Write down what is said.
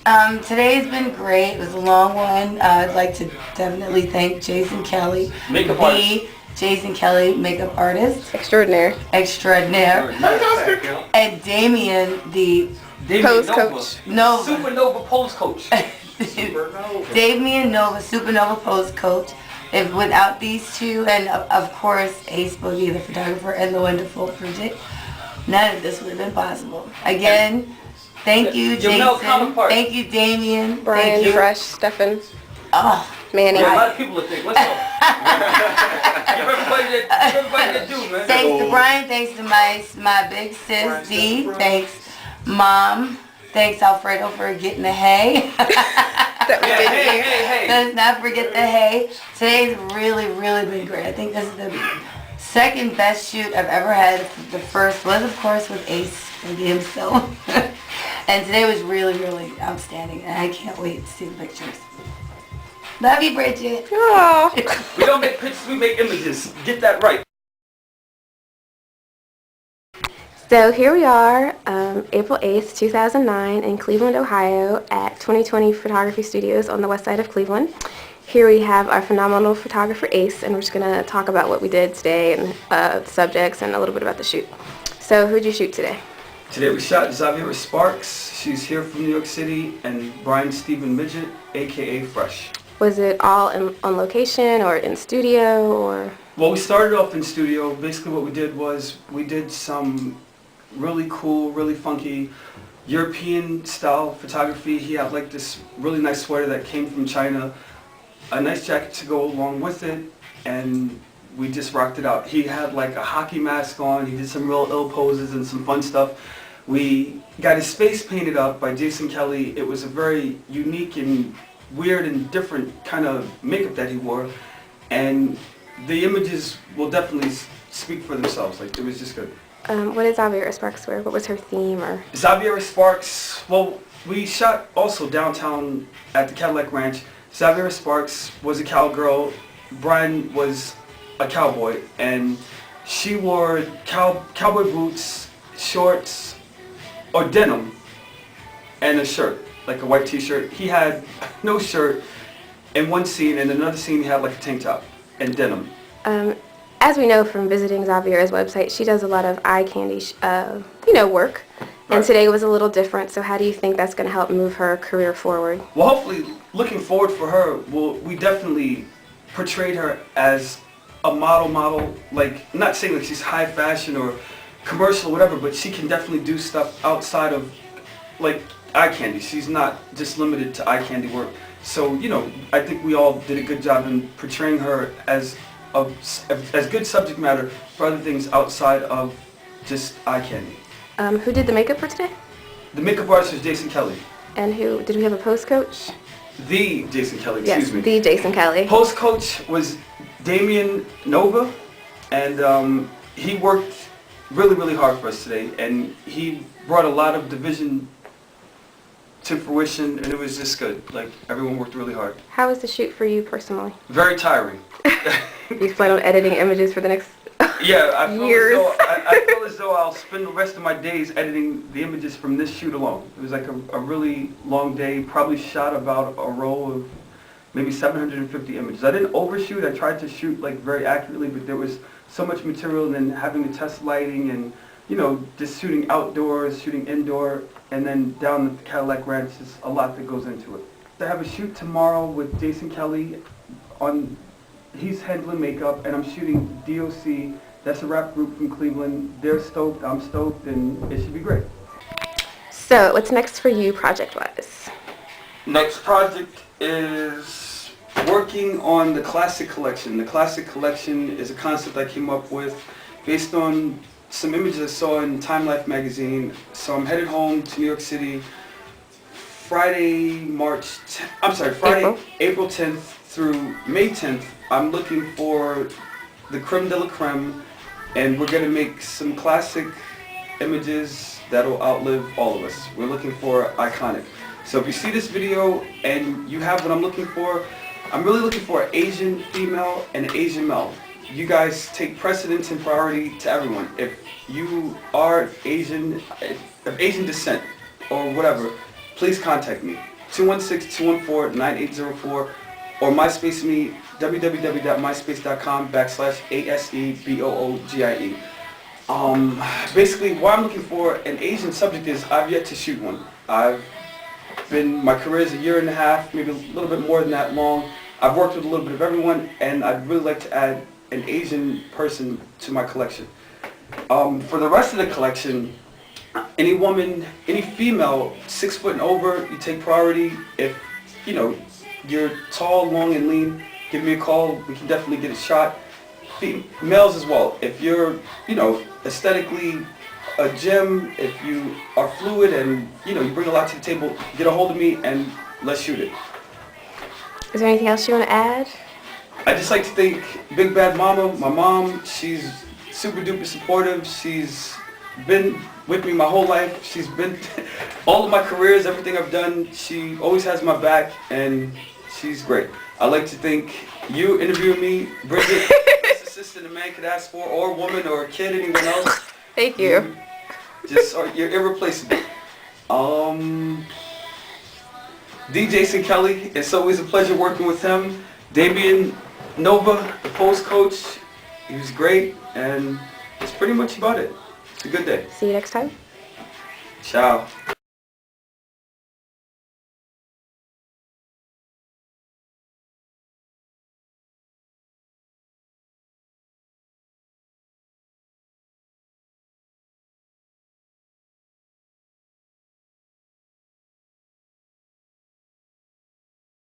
Today's been great. It was a long one. I'd like to definitely thank Jason Kelly, Makeup artist. Jason Kelly, makeup artist Extraordinaire. and Damien, the Pose coach. Nova. Supernova pose coach. Damien Nova, Supernova pose coach. If without these two, and of course Aseboogie, the photographer, and the wonderful Bridget, none of this would have been possible. Again, thank you, Jason. Thank you, Damien. Brian, Thank you. Fresh, Stefan, Oh, Manny. Yeah, a lot of people would think, what's up? Give everybody that do, man. thanks to Brian. Thanks to my big sis Dee. Thanks, Mom. Thanks, Alfredo, for getting the hay. That we did here. Hey. Let's not forget the hay. Today's really been great. I think this is the second best shoot I've ever had. The first was, of course, with Aseboogie himself. And today was really outstanding. And I can't wait to see the pictures. Love you, Bridget. Aww. We don't make pictures, we make images. Get that right. So here we are, April 8th, 2009 in Cleveland, Ohio at 2020 Photography Studios on the west side of Cleveland. Here we have our phenomenal photographer Ace, and we're just going to talk about what we did today and subjects and a little bit about the shoot. So who'd you shoot today? Today we shot Xaviera Sparks. She's here from New York City, and Brian Stephen Midget, aka Fresh. Was it all on location or in studio or? Well, we started off in studio. Basically what we did was we did some really cool, really funky European style photography. He had like this really nice sweater that came from China, a nice jacket to go along with it, and we just rocked it out. He had like a hockey mask on. He did some real ill poses and some fun stuff. We got his face painted up by Jason Kelly. It was a very unique and weird and different kind of makeup that he wore, and the images will definitely speak for themselves. Like, it was just good. What did Xaviera Sparks wear? What was her theme? Or Xaviera Sparks, well, we shot also downtown at the Cadillac Ranch. Xaviera Sparks was a cowgirl. Brian was a cowboy, and she wore cowboy boots, shorts, or denim, and a shirt, like a white t-shirt. He had no shirt in one scene, and another scene he had like a tank top and denim. As we know from visiting Xaviera's website, she does a lot of eye candy, work. And Right. today was a little different. So how do you think that's going to help move her career forward? Well, hopefully, looking forward for her, we definitely portrayed her as a model, like, not saying that she's high fashion or commercial or whatever, but she can definitely do stuff outside of, like, eye candy. She's not just limited to eye candy work. So, I think we all did a good job in portraying her as good subject matter for other things outside of just eye candy. Who did the makeup for today? The makeup artist was Jason Kelly. And did we have a pose coach? The Jason Kelly, Yes, excuse me. the Jason Kelly. Post coach was Damien Nova, and he worked really hard for us today, and he brought a lot of division to fruition, and it was just good. Like, everyone worked really hard. How was the shoot for you personally? Very tiring. You plan on editing images for the next Yeah, I feel years? I feel as though I'll spend the rest of my days editing the images from this shoot alone. It was like a really long day. Probably shot about a row of maybe 750 images. I didn't overshoot. I tried to shoot like very accurately, but there was so much material, and then having to test lighting and just shooting outdoors, shooting indoor, and then down at the Cadillac Ranch is a lot that goes into it. I have a shoot tomorrow with Jason Kelly he's handling makeup, and I'm shooting DOC. That's a rap group from Cleveland. They're stoked, I'm stoked, and it should be great. So what's next for you project-wise? Next project is working on the Classic Collection. The Classic Collection is a concept I came up with based on some images I saw in Time Life magazine. So I'm headed home to New York City Friday, April 10th through May 10th. I'm looking for the creme de la creme, and we're going to make some classic images that'll outlive all of us. We're looking for iconic. So if you see this video and you have what I'm looking for, I'm really looking for an Asian female and an Asian male. You guys take precedence and priority to everyone. If you are Asian, of Asian descent or whatever, please contact me. 216-214-9804, or MySpace me, www.myspace.com/ASEBOOGIE. Basically, what I'm looking for an Asian subject is I've yet to shoot one. My career is a year and a half, maybe a little bit more than that long. I've worked with a little bit of everyone, and I'd really like to add an Asian person to my collection. For the rest of the collection, any woman, any female, 6 foot and over, you take priority. If, you're tall, long, and lean, give me a call. We can definitely get a shot. Males as well. If you're, aesthetically a gem, if you are fluid and, you bring a lot to the table, get a hold of me and let's shoot it. Is there anything else you want to add? I just like to thank Big Bad Mama, my mom. She's super duper supportive. She's been with me my whole life. She's been all of my careers, everything I've done. She always has my back, and she's great. I'd like to thank you interviewing me, Bridget, best assistant a man could ask for, or a woman, or a kid, anyone else. Thank you. You're irreplaceable. D. Jason Kelly, it's always a pleasure working with him. Damien Nova, the post coach, he was great, and that's pretty much about it. It's a good day. See you next time. Ciao.